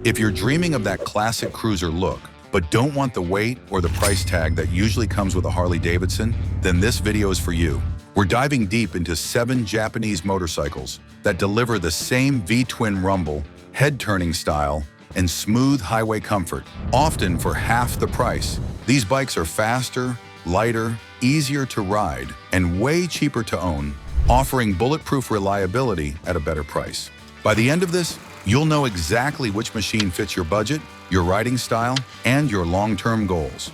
If you're dreaming of that classic cruiser look, but don't want the weight or the price tag that usually comes with a Harley Davidson, then this video is for you. We're diving deep into 7 Japanese motorcycles that deliver the same V-twin rumble, head-turning style, and smooth highway comfort, often for half the price. These bikes are faster, lighter, easier to ride, and way cheaper to own, offering bulletproof reliability at a better price. By the end of this, you'll know exactly which machine fits your budget, your riding style, and your long-term goals.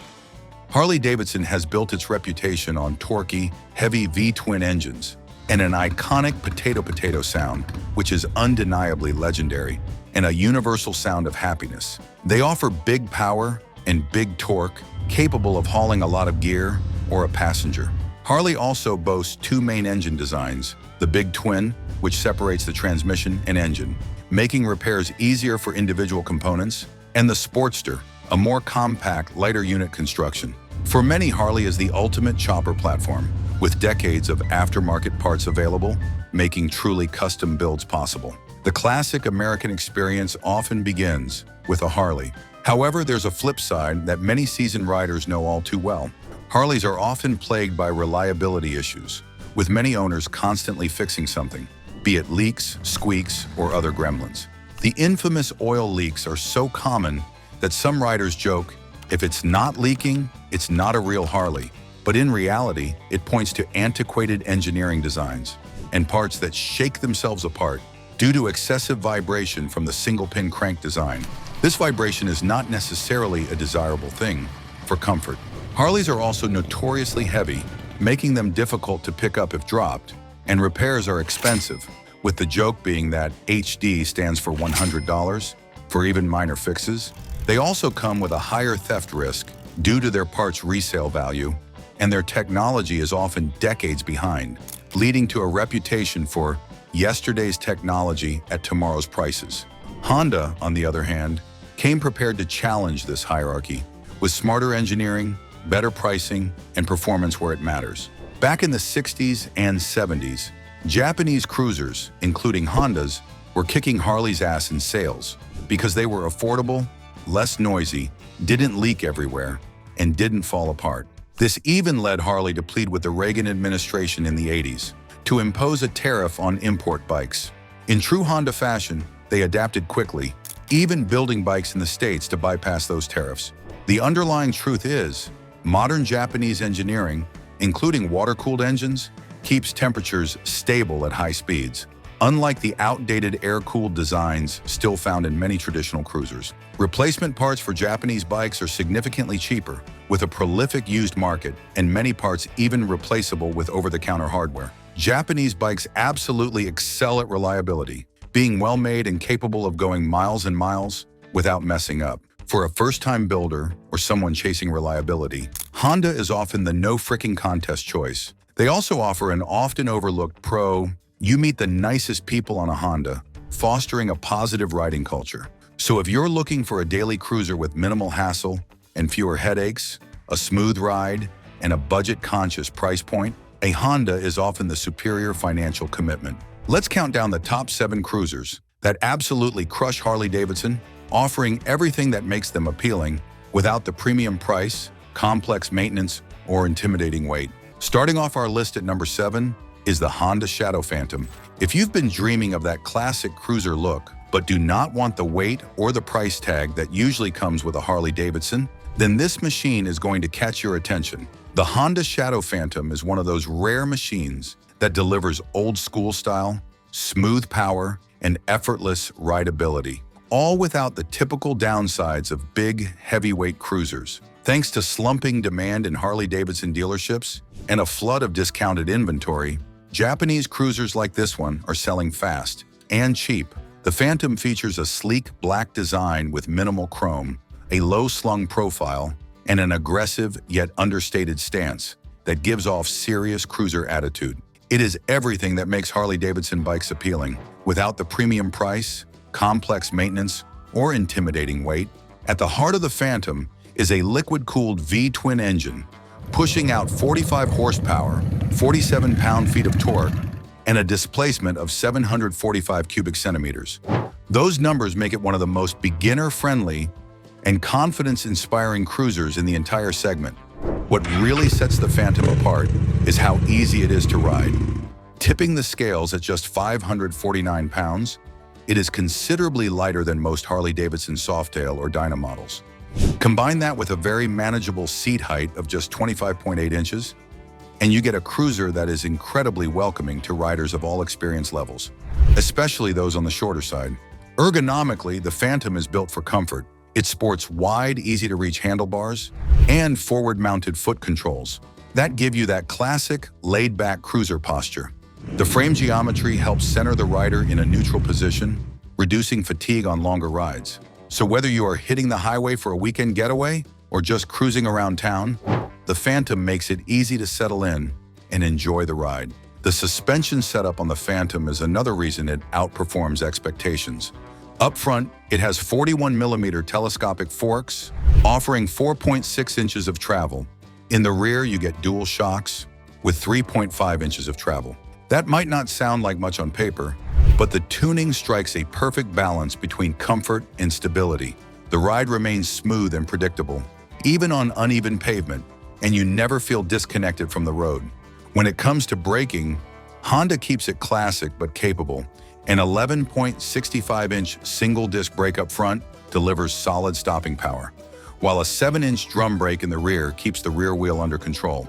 Harley Davidson has built its reputation on torquey, heavy V-twin engines and an iconic potato-potato sound, which is undeniably legendary, and a universal sound of happiness. They offer big power and big torque, capable of hauling a lot of gear or a passenger. Harley also boasts 2 main engine designs, the Big Twin, which separates the transmission and engine, making repairs easier for individual components, and the Sportster, a more compact, lighter unit construction. For many, Harley is the ultimate chopper platform, with decades of aftermarket parts available, making truly custom builds possible. The classic American experience often begins with a Harley. However, there's a flip side that many seasoned riders know all too well. Harleys are often plagued by reliability issues, with many owners constantly fixing something, be it leaks, squeaks, or other gremlins. The infamous oil leaks are so common that some riders joke, if it's not leaking, it's not a real Harley. But in reality, it points to antiquated engineering designs and parts that shake themselves apart due to excessive vibration from the single-pin crank design. This vibration is not necessarily a desirable thing for comfort. Harleys are also notoriously heavy, making them difficult to pick up if dropped, and repairs are expensive, with the joke being that HD stands for $100 for even minor fixes. They also come with a higher theft risk due to their parts' resale value, and their technology is often decades behind, leading to a reputation for yesterday's technology at tomorrow's prices. Honda, on the other hand, came prepared to challenge this hierarchy with smarter engineering, better pricing, and performance where it matters. Back in the 60s and 70s, Japanese cruisers, including Hondas, were kicking Harley's ass in sales because they were affordable, less noisy, didn't leak everywhere, and didn't fall apart. This even led Harley to plead with the Reagan administration in the 80s to impose a tariff on import bikes. In true Honda fashion, they adapted quickly, even building bikes in the States to bypass those tariffs. The underlying truth is, modern Japanese engineering, including water-cooled engines, keeps temperatures stable at high speeds, unlike the outdated air-cooled designs still found in many traditional cruisers. Replacement parts for Japanese bikes are significantly cheaper, with a prolific used market and many parts even replaceable with over-the-counter hardware. Japanese bikes absolutely excel at reliability, being well-made and capable of going miles and miles without messing up. For a first-time builder or someone chasing reliability, Honda is often the no-fricking-contest choice. They also offer an often overlooked pro, you meet the nicest people on a Honda, fostering a positive riding culture. So if you're looking for a daily cruiser with minimal hassle and fewer headaches, a smooth ride, and a budget-conscious price point, a Honda is often the superior financial commitment. Let's count down the top 7 cruisers that absolutely crush Harley Davidson, offering everything that makes them appealing without the premium price, complex maintenance, or intimidating weight. Starting off our list at number 7 is the Honda Shadow Phantom. If you've been dreaming of that classic cruiser look, but do not want the weight or the price tag that usually comes with a Harley Davidson, then this machine is going to catch your attention. The Honda Shadow Phantom is one of those rare machines that delivers old-school style, smooth power, and effortless rideability, all without the typical downsides of big, heavyweight cruisers. Thanks to slumping demand in Harley-Davidson dealerships and a flood of discounted inventory, Japanese cruisers like this one are selling fast and cheap. The Phantom features a sleek black design with minimal chrome, a low-slung profile, and an aggressive yet understated stance that gives off serious cruiser attitude. It is everything that makes Harley-Davidson bikes appealing, without the premium price, complex maintenance, or intimidating weight. At the heart of the Phantom is a liquid-cooled V-twin engine, pushing out 45 horsepower, 47 pound-feet of torque, and a displacement of 745 cubic centimeters. Those numbers make it one of the most beginner-friendly and confidence-inspiring cruisers in the entire segment. What really sets the Phantom apart is how easy it is to ride. Tipping the scales at just 549 pounds, it is considerably lighter than most Harley Davidson Softail or Dyna models. Combine that with a very manageable seat height of just 25.8 inches, and you get a cruiser that is incredibly welcoming to riders of all experience levels, especially those on the shorter side. Ergonomically, the Phantom is built for comfort. It sports wide, easy-to-reach handlebars and forward-mounted foot controls that give you that classic, laid-back cruiser posture. The frame geometry helps center the rider in a neutral position, reducing fatigue on longer rides. So whether you are hitting the highway for a weekend getaway or just cruising around town, the Phantom makes it easy to settle in and enjoy the ride. The suspension setup on the Phantom is another reason it outperforms expectations. Up front, it has 41mm telescopic forks, offering 4.6 inches of travel. In the rear, you get dual shocks with 3.5 inches of travel. That might not sound like much on paper, but the tuning strikes a perfect balance between comfort and stability. The ride remains smooth and predictable, even on uneven pavement, and you never feel disconnected from the road. When it comes to braking, Honda keeps it classic but capable. An 11.65-inch single-disc brake up front delivers solid stopping power, while a 7-inch drum brake in the rear keeps the rear wheel under control.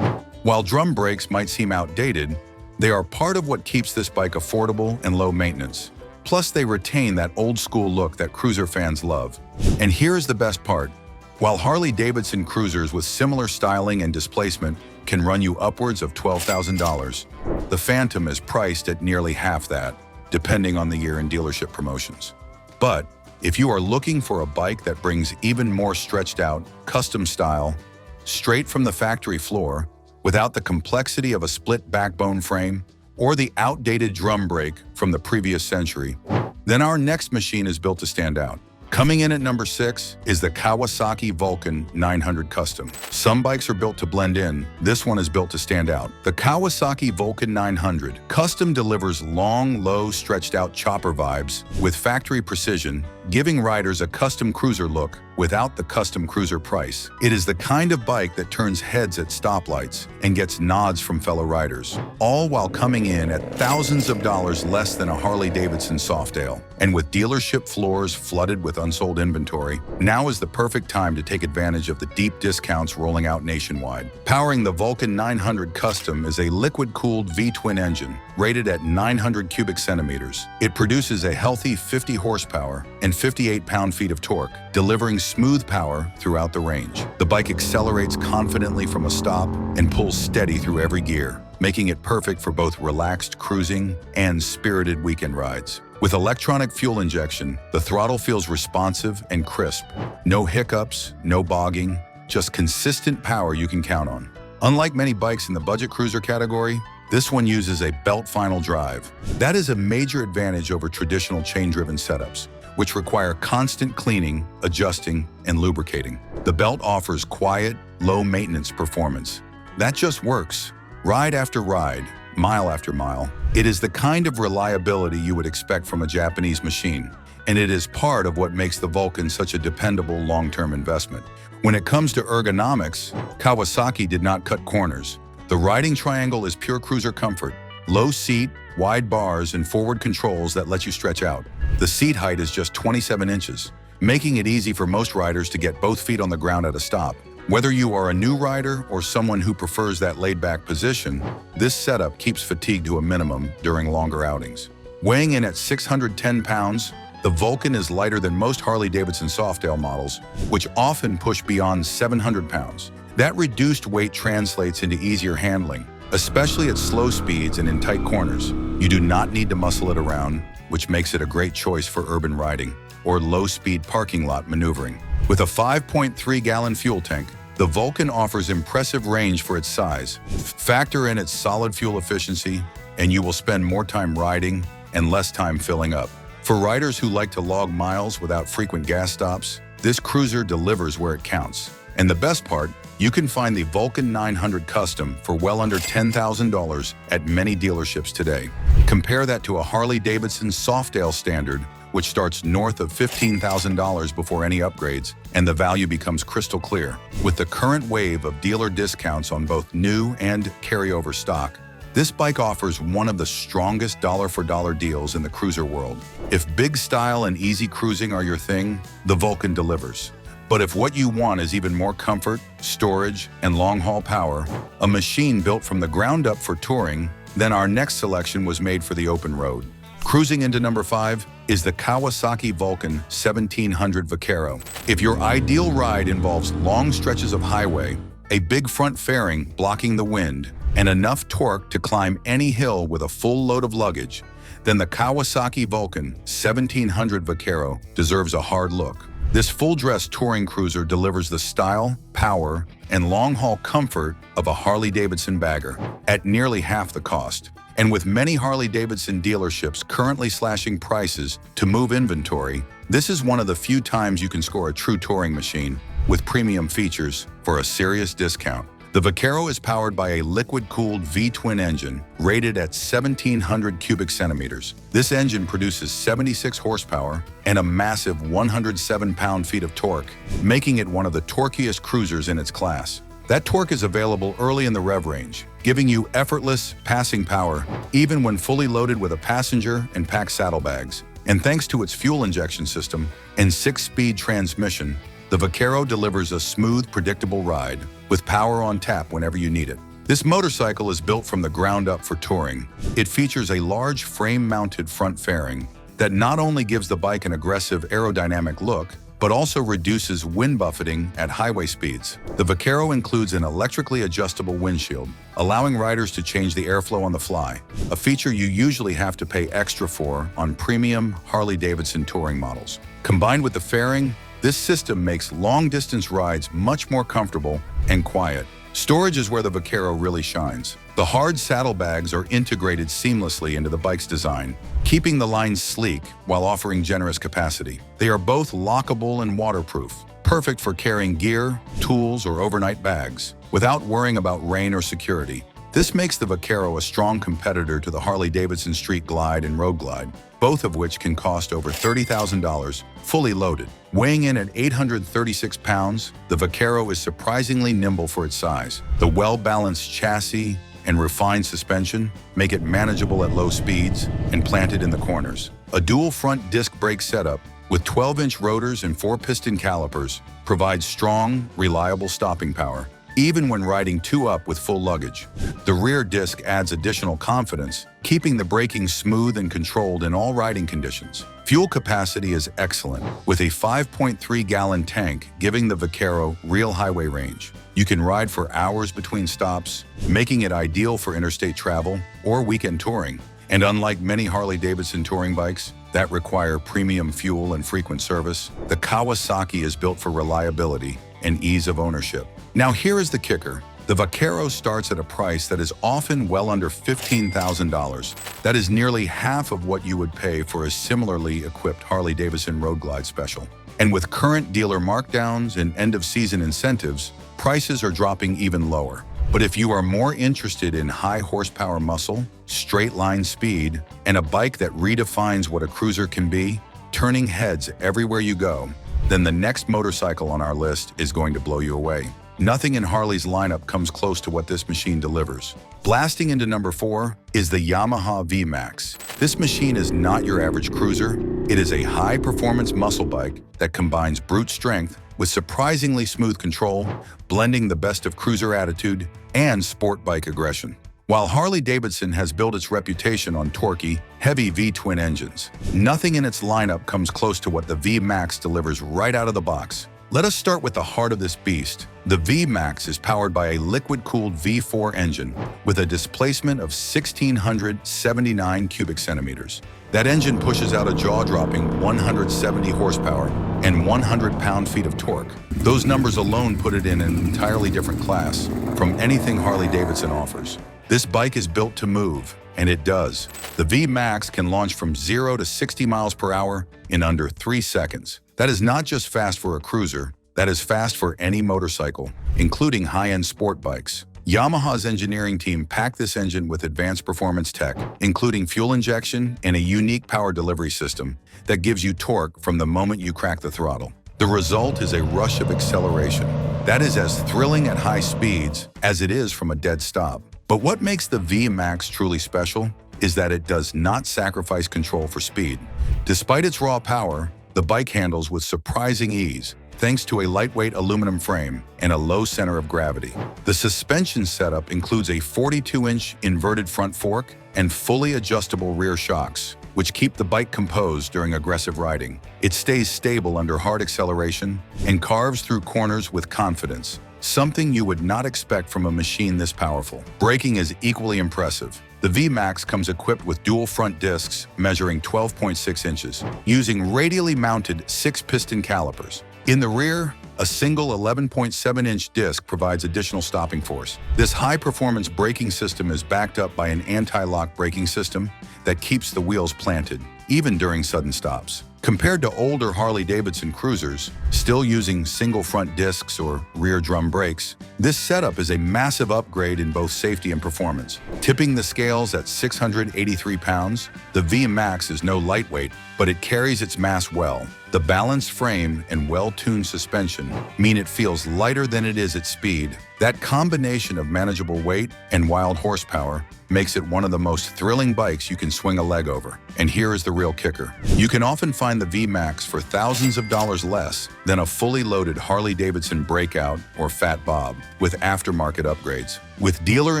While drum brakes might seem outdated, they are part of what keeps this bike affordable and low maintenance. Plus, they retain that old-school look that cruiser fans love. And here's the best part. While Harley Davidson cruisers with similar styling and displacement can run you upwards of $12,000, the Phantom is priced at nearly half that, depending on the year and dealership promotions. But if you are looking for a bike that brings even more stretched out, custom style, straight from the factory floor, without the complexity of a split backbone frame or the outdated drum brake from the previous century, then our next machine is built to stand out. Coming in at number 6 is the Kawasaki Vulcan 900 Custom. Some bikes are built to blend in. This one is built to stand out. The Kawasaki Vulcan 900 Custom delivers long, low, stretched-out chopper vibes with factory precision, giving riders a custom cruiser look without the custom cruiser price. It is the kind of bike that turns heads at stoplights and gets nods from fellow riders, all while coming in at thousands of dollars less than a Harley Davidson Softail. And with dealership floors flooded with unsold inventory, now is the perfect time to take advantage of the deep discounts rolling out nationwide. Powering the Vulcan 900 Custom is a liquid-cooled V-twin engine rated at 900 cubic centimeters. It produces a healthy 50 horsepower and 58 pound-feet of torque, delivering smooth power throughout the range. The bike accelerates confidently from a stop and pulls steady through every gear, making it perfect for both relaxed cruising and spirited weekend rides. With electronic fuel injection, the throttle feels responsive and crisp. No hiccups, no bogging, just consistent power you can count on. Unlike many bikes in the budget cruiser category, this one uses a belt final drive. That is a major advantage over traditional chain-driven setups, which require constant cleaning, adjusting, and lubricating. The belt offers quiet, low-maintenance performance. That just works. Ride after ride, mile after mile. It is the kind of reliability you would expect from a Japanese machine, and it is part of what makes the Vulcan such a dependable long-term investment. When it comes to ergonomics, Kawasaki did not cut corners. The riding triangle is pure cruiser comfort. Low seat, wide bars, and forward controls that let you stretch out. The seat height is just 27 inches, making it easy for most riders to get both feet on the ground at a stop. Whether you are a new rider or someone who prefers that laid-back position, this setup keeps fatigue to a minimum during longer outings. Weighing in at 610 pounds, the Vulcan is lighter than most Harley Davidson Softail models, which often push beyond 700 pounds. That reduced weight translates into easier handling, especially at slow speeds and in tight corners. You do not need to muscle it around, which makes it a great choice for urban riding or low-speed parking lot maneuvering. With a 5.3-gallon fuel tank, the Vulcan offers impressive range for its size. Factor in its solid fuel efficiency, and you will spend more time riding and less time filling up. For riders who like to log miles without frequent gas stops, this cruiser delivers where it counts. And the best part, you can find the Vulcan 900 Custom for well under $10,000 at many dealerships today. Compare that to a Harley Davidson Softail Standard, which starts north of $15,000 before any upgrades, and the value becomes crystal clear. With the current wave of dealer discounts on both new and carryover stock, this bike offers one of the strongest dollar-for-dollar deals in the cruiser world. If big style and easy cruising are your thing, the Vulcan delivers. But if what you want is even more comfort, storage, and long-haul power, a machine built from the ground up for touring, then our next selection was made for the open road. Cruising into number 5 is the Kawasaki Vulcan 1700 Vaquero. If your ideal ride involves long stretches of highway, a big front fairing blocking the wind, and enough torque to climb any hill with a full load of luggage, then the Kawasaki Vulcan 1700 Vaquero deserves a hard look. This full-dress touring cruiser delivers the style, power, and long-haul comfort of a Harley Davidson bagger at nearly half the cost. And with many Harley Davidson dealerships currently slashing prices to move inventory, this is one of the few times you can score a true touring machine with premium features for a serious discount. The Vaquero is powered by a liquid-cooled V-twin engine rated at 1,700 cubic centimeters. This engine produces 76 horsepower and a massive 107 pound-feet of torque, making it one of the torquiest cruisers in its class. That torque is available early in the rev range, giving you effortless passing power even when fully loaded with a passenger and packed saddlebags. And thanks to its fuel injection system and 6-speed transmission, the Vaquero delivers a smooth, predictable ride with power on tap whenever you need it. This motorcycle is built from the ground up for touring. It features a large frame-mounted front fairing that not only gives the bike an aggressive aerodynamic look, but also reduces wind buffeting at highway speeds. The Vaquero includes an electrically adjustable windshield, allowing riders to change the airflow on the fly, a feature you usually have to pay extra for on premium Harley Davidson touring models. Combined with the fairing, this system makes long-distance rides much more comfortable and quiet. Storage is where the Vaquero really shines. The hard saddlebags are integrated seamlessly into the bike's design, keeping the line sleek while offering generous capacity. They are both lockable and waterproof, perfect for carrying gear, tools, or overnight bags, without worrying about rain or security. This makes the Vaquero a strong competitor to the Harley Davidson Street Glide and Road Glide, both of which can cost over $30,000 fully loaded. Weighing in at 836 pounds, the Vaquero is surprisingly nimble for its size. The well-balanced chassis and refined suspension make it manageable at low speeds and planted in the corners. A dual front disc brake setup with 12-inch rotors and 4-piston calipers provides strong, reliable stopping power, even when riding 2-up with full luggage. The rear disc adds additional confidence, keeping the braking smooth and controlled in all riding conditions. Fuel capacity is excellent, with a 5.3-gallon tank giving the Vaquero real highway range. You can ride for hours between stops, making it ideal for interstate travel or weekend touring. And unlike many Harley Davidson touring bikes that require premium fuel and frequent service, the Kawasaki is built for reliability and ease of ownership. Now here is the kicker. The Vaquero starts at a price that is often well under $15,000. That is nearly half of what you would pay for a similarly equipped Harley Davidson Road Glide Special. And with current dealer markdowns and end-of-season incentives, prices are dropping even lower. But if you are more interested in high horsepower muscle, straight line speed, and a bike that redefines what a cruiser can be, turning heads everywhere you go, then the next motorcycle on our list is going to blow you away. Nothing in Harley's lineup comes close to what this machine delivers. Blasting into number 4 is the Yamaha V-Max. This machine is not your average cruiser. It is a high-performance muscle bike that combines brute strength with surprisingly smooth control, blending the best of cruiser attitude and sport bike aggression. While Harley Davidson has built its reputation on torquey, heavy V-twin engines, nothing in its lineup comes close to what the V-Max delivers right out of the box. Let us start with the heart of this beast. The V-Max is powered by a liquid-cooled V4 engine with a displacement of 1,679 cubic centimeters. That engine pushes out a jaw-dropping 170 horsepower and 100 pound-feet of torque. Those numbers alone put it in an entirely different class from anything Harley-Davidson offers. This bike is built to move, and it does. The V-Max can launch from 0 to 60 miles per hour in under 3 seconds. That is not just fast for a cruiser, that is fast for any motorcycle, including high-end sport bikes. Yamaha's engineering team packed this engine with advanced performance tech, including fuel injection and a unique power delivery system that gives you torque from the moment you crack the throttle. The result is a rush of acceleration that is as thrilling at high speeds as it is from a dead stop. But what makes the V-Max truly special is that it does not sacrifice control for speed. Despite its raw power, the bike handles with surprising ease, thanks to a lightweight aluminum frame and a low center of gravity. The suspension setup includes a 42-inch inverted front fork and fully adjustable rear shocks, which keep the bike composed during aggressive riding. It stays stable under hard acceleration and carves through corners with confidence, something you would not expect from a machine this powerful. Braking is equally impressive. The V-Max comes equipped with dual front discs measuring 12.6 inches, using radially mounted 6-piston calipers. In the rear, a single 11.7-inch disc provides additional stopping force. This high-performance braking system is backed up by an anti-lock braking system that keeps the wheels planted, even during sudden stops. Compared to older Harley Davidson cruisers, still using single front discs or rear drum brakes, this setup is a massive upgrade in both safety and performance. Tipping the scales at 683 pounds, the V-Max is no lightweight, but it carries its mass well. The balanced frame and well-tuned suspension mean it feels lighter than it is at speed. That combination of manageable weight and wild horsepower makes it one of the most thrilling bikes you can swing a leg over. And here is the real kicker. You can often find the V-Max for thousands of dollars less than a fully loaded Harley Davidson Breakout or Fat Bob with aftermarket upgrades. With dealer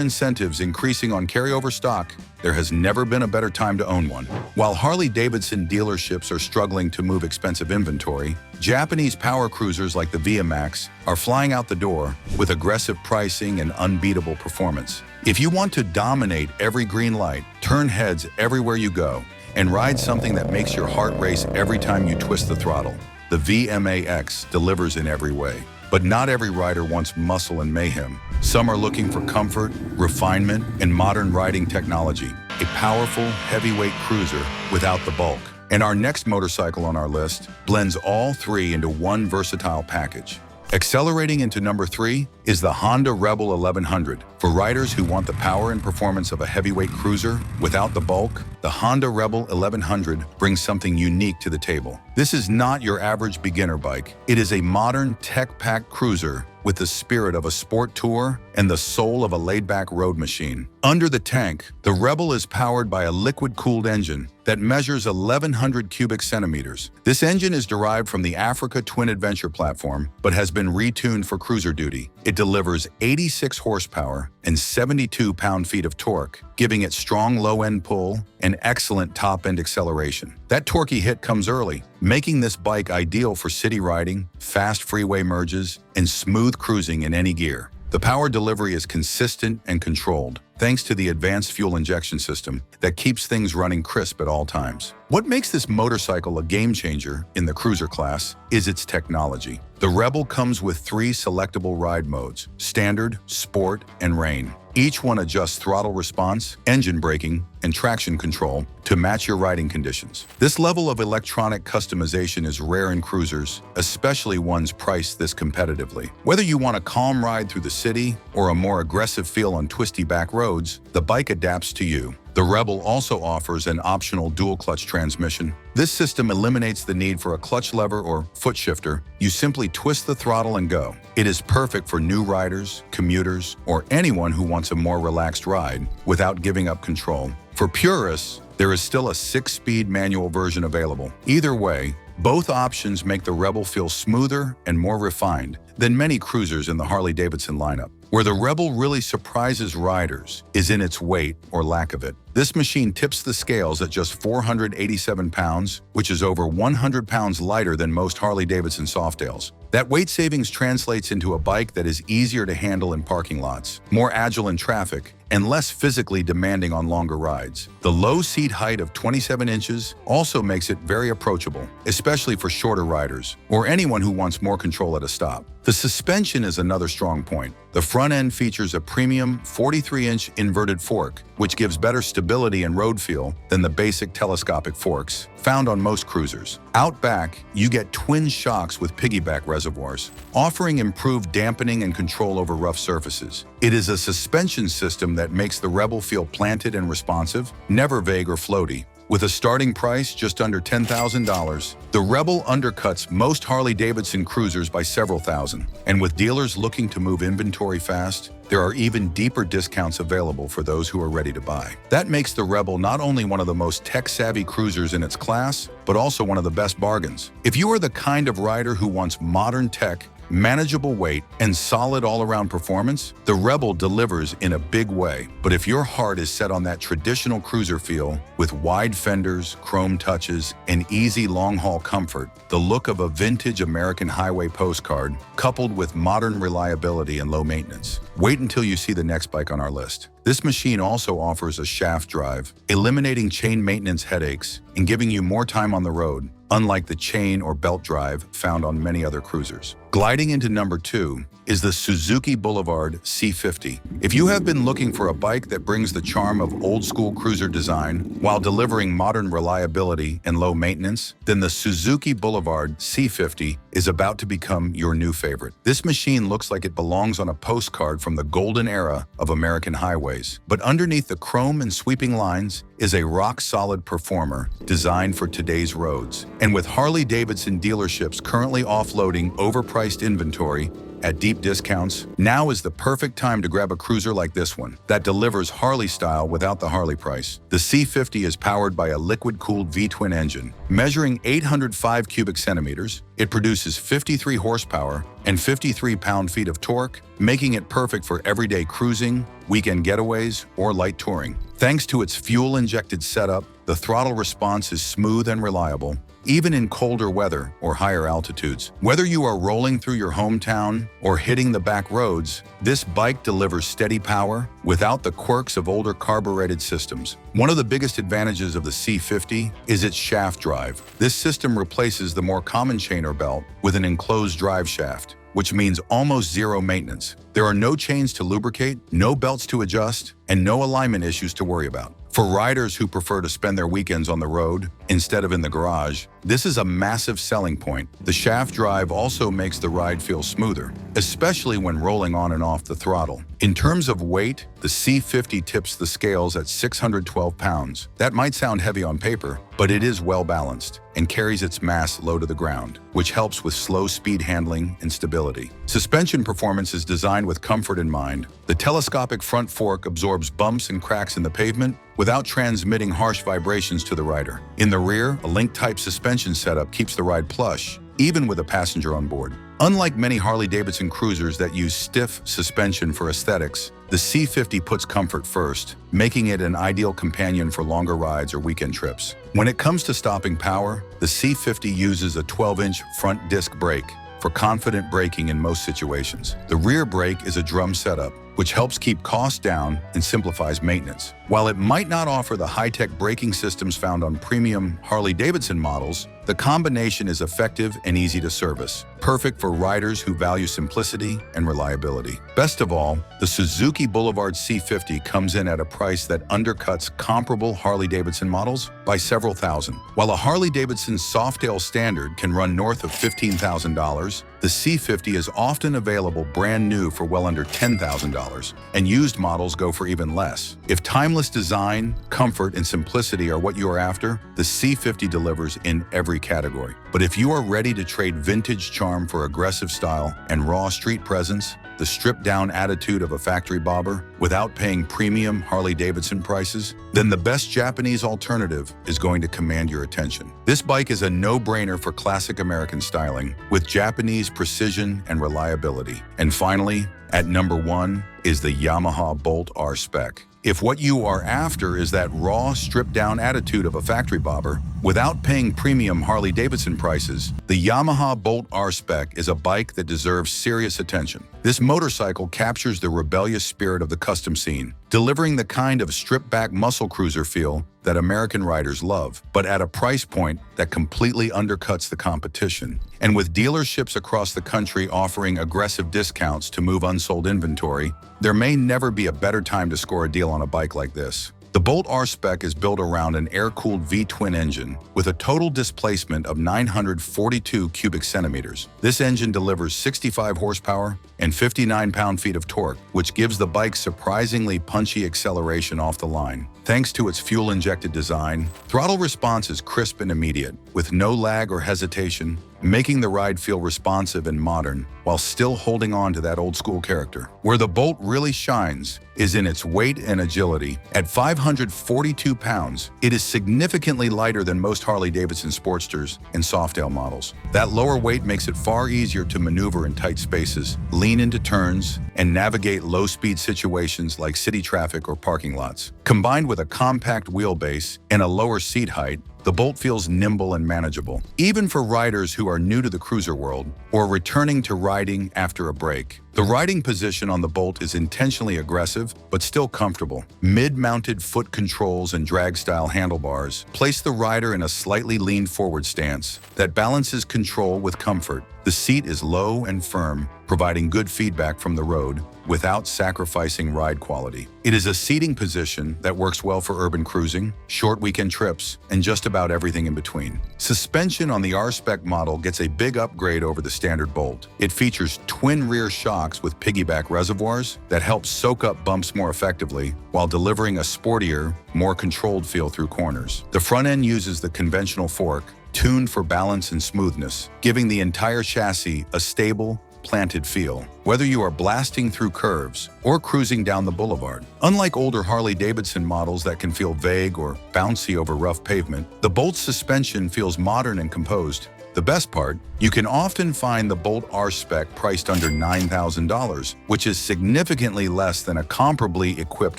incentives increasing on carryover stock, there has never been a better time to own one. While Harley Davidson dealerships are struggling to move expensive inventory, Japanese power cruisers like the V-Max are flying out the door with aggressive pricing and unbeatable performance. If you want to dominate every green light, turn heads everywhere you go, and ride something that makes your heart race every time you twist the throttle, the V-Max delivers in every way. But not every rider wants muscle and mayhem. Some are looking for comfort, refinement, and modern riding technology. A powerful, heavyweight cruiser without the bulk. And our next motorcycle on our list blends all three into one versatile package. Accelerating into number 3 is the Honda Rebel 1100. For riders who want the power and performance of a heavyweight cruiser without the bulk, the Honda Rebel 1100 brings something unique to the table. This is not your average beginner bike. It is a modern, tech-packed cruiser with the spirit of a sport tour and the soul of a laid-back road machine. Under the tank, the Rebel is powered by a liquid-cooled engine that measures 1,100 cubic centimeters. This engine is derived from the Africa Twin Adventure platform, but has been retuned for cruiser duty. It delivers 86 horsepower and 72 pound-feet of torque, giving it strong low-end pull and excellent top-end acceleration. That torquey hit comes early, making this bike ideal for city riding, fast freeway merges, and smooth cruising in any gear. The power delivery is consistent and controlled, thanks to the advanced fuel injection system that keeps things running crisp at all times. What makes this motorcycle a game-changer in the cruiser class is its technology. The Rebel comes with 3 selectable ride modes: Standard, Sport, and Rain. Each one adjusts throttle response, engine braking, and traction control to match your riding conditions. This level of electronic customization is rare in cruisers, especially ones priced this competitively. Whether you want a calm ride through the city or a more aggressive feel on twisty back roads, the bike adapts to you. The Rebel also offers an optional dual-clutch transmission. This system eliminates the need for a clutch lever or foot shifter. You simply twist the throttle and go. It is perfect for new riders, commuters, or anyone who wants a more relaxed ride without giving up control. For purists, there is still a 6-speed manual version available. Either way, both options make the Rebel feel smoother and more refined than many cruisers in the Harley-Davidson lineup. Where the Rebel really surprises riders is in its weight or lack of it. This machine tips the scales at just 487 pounds, which is over 100 pounds lighter than most Harley-Davidson Softails. That weight savings translates into a bike that is easier to handle in parking lots, more agile in traffic, and less physically demanding on longer rides. The low seat height of 27 inches also makes it very approachable, especially for shorter riders or anyone who wants more control at a stop. The suspension is another strong point. The front front end features a premium 43-inch inverted fork, which gives better stability and road feel than the basic telescopic forks found on most cruisers. Out back, you get twin shocks with piggyback reservoirs, offering improved dampening and control over rough surfaces. It is a suspension system that makes the Rebel feel planted and responsive, never vague or floaty. With a starting price just under $10,000, the Rebel undercuts most Harley-Davidson cruisers by several thousand. And with dealers looking to move inventory fast, there are even deeper discounts available for those who are ready to buy. That makes the Rebel not only one of the most tech-savvy cruisers in its class, but also one of the best bargains. If you are the kind of rider who wants modern tech, manageable weight, and solid all-around performance, the Rebel delivers in a big way. But if your heart is set on that traditional cruiser feel, with wide fenders, chrome touches, and easy long-haul comfort, the look of a vintage American highway postcard, coupled with modern reliability and low maintenance. Wait until you see the next bike on our list. This machine also offers a shaft drive, eliminating chain maintenance headaches and giving you more time on the road, unlike the chain or belt drive found on many other cruisers. Gliding into number 2 is the Suzuki Boulevard C50. If you have been looking for a bike that brings the charm of old-school cruiser design while delivering modern reliability and low maintenance, then the Suzuki Boulevard C50 is about to become your new favorite. This machine looks like it belongs on a postcard from the golden era of American highways, but underneath the chrome and sweeping lines is a rock-solid performer designed for today's roads. And with Harley-Davidson dealerships currently offloading overpriced inventory at deep discounts, now is the perfect time to grab a cruiser like this one that delivers Harley style without the Harley price. The C50 is powered by a liquid-cooled V-twin engine. Measuring 805 cubic centimeters, it produces 53 horsepower and 53 pound-feet of torque, making it perfect for everyday cruising, weekend getaways, or light touring. Thanks to its fuel-injected setup, the throttle response is smooth and reliable, even in colder weather or higher altitudes. Whether you are rolling through your hometown or hitting the back roads, this bike delivers steady power without the quirks of older carbureted systems. One of the biggest advantages of the C50 is its shaft drive. This system replaces the more common chain or belt with an enclosed drive shaft, which means almost zero maintenance. There are no chains to lubricate, no belts to adjust, and no alignment issues to worry about. For riders who prefer to spend their weekends on the road instead of in the garage, this is a massive selling point. The shaft drive also makes the ride feel smoother, especially when rolling on and off the throttle. In terms of weight, the C50 tips the scales at 612 pounds. That might sound heavy on paper, but it is well balanced and carries its mass low to the ground, which helps with slow speed handling and stability. Suspension performance is designed with comfort in mind. The telescopic front fork absorbs bumps and cracks in the pavement without transmitting harsh vibrations to the rider. In the rear, a link-type suspension setup keeps the ride plush, even with a passenger on board. Unlike many Harley-Davidson cruisers that use stiff suspension for aesthetics, the C50 puts comfort first, making it an ideal companion for longer rides or weekend trips. When it comes to stopping power, the C50 uses a 12-inch front disc brake for confident braking in most situations. The rear brake is a drum setup, which helps keep costs down and simplifies maintenance. While it might not offer the high-tech braking systems found on premium Harley-Davidson models, the combination is effective and easy to service, perfect for riders who value simplicity and reliability. Best of all, the Suzuki Boulevard C50 comes in at a price that undercuts comparable Harley-Davidson models by several thousand. While a Harley-Davidson Softail Standard can run north of $15,000, the C50 is often available brand new for well under $10,000, and used models go for even less. If timeless design, comfort, and simplicity are what you are after, the C50 delivers in every category. But if you are ready to trade vintage charm for aggressive style and raw street presence, the stripped-down attitude of a factory bobber, without paying premium Harley-Davidson prices, then the best Japanese alternative is going to command your attention. This bike is a no-brainer for classic American styling, with Japanese precision and reliability. And finally, at number 1 is the Yamaha Bolt R-Spec. If what you are after is that raw, stripped-down attitude of a factory bobber, without paying premium Harley-Davidson prices, the Yamaha Bolt R-Spec is a bike that deserves serious attention. This motorcycle captures the rebellious spirit of the custom scene, delivering the kind of stripped-back muscle cruiser feel that American riders love, but at a price point that completely undercuts the competition. And with dealerships across the country offering aggressive discounts to move unsold inventory, there may never be a better time to score a deal on a bike like this. The Bolt R-Spec is built around an air-cooled V-twin engine with a total displacement of 942 cubic centimeters. This engine delivers 65 horsepower and 59 pound-feet of torque, which gives the bike surprisingly punchy acceleration off the line. Thanks to its fuel-injected design, throttle response is crisp and immediate, with no lag or hesitation, making the ride feel responsive and modern, while still holding on to that old-school character. Where the Bolt really shines is in its weight and agility. At 542 pounds, it is significantly lighter than most Harley Davidson Sportsters and Softail models. That lower weight makes it far easier to maneuver in tight spaces, lean into turns, and navigate low-speed situations like city traffic or parking lots. Combined with a compact wheelbase and a lower seat height, the Bolt feels nimble and manageable, even for riders who are new to the cruiser world or returning to riding after a break. The riding position on the Bolt is intentionally aggressive, but still comfortable. Mid-mounted foot controls and drag-style handlebars place the rider in a slightly leaned forward stance that balances control with comfort. The seat is low and firm, providing good feedback from the road without sacrificing ride quality. It is a seating position that works well for urban cruising, short weekend trips, and just about everything in between. Suspension on the R-Spec model gets a big upgrade over the standard Bolt. It features twin rear shocks with piggyback reservoirs that help soak up bumps more effectively while delivering a sportier, more controlled feel through corners. The front end uses the conventional fork, tuned for balance and smoothness, giving the entire chassis a stable, planted feel, whether you are blasting through curves or cruising down the boulevard. Unlike older Harley Davidson models that can feel vague or bouncy over rough pavement, the Bolt's suspension feels modern and composed. The best part, you can often find the Bolt R-Spec priced under $9,000, which is significantly less than a comparably equipped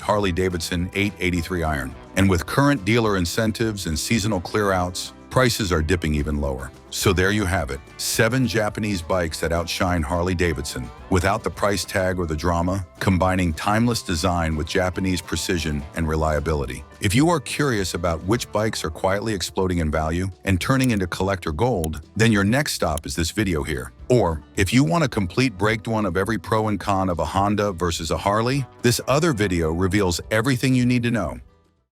Harley Davidson 883 iron. And with current dealer incentives and seasonal clearouts, prices are dipping even lower. So there you have it, 7 Japanese bikes that outshine Harley Davidson, without the price tag or the drama, combining timeless design with Japanese precision and reliability. If you are curious about which bikes are quietly exploding in value and turning into collector gold, then your next stop is this video here. Or, if you want a complete breakdown of every pro and con of a Honda versus a Harley, this other video reveals everything you need to know.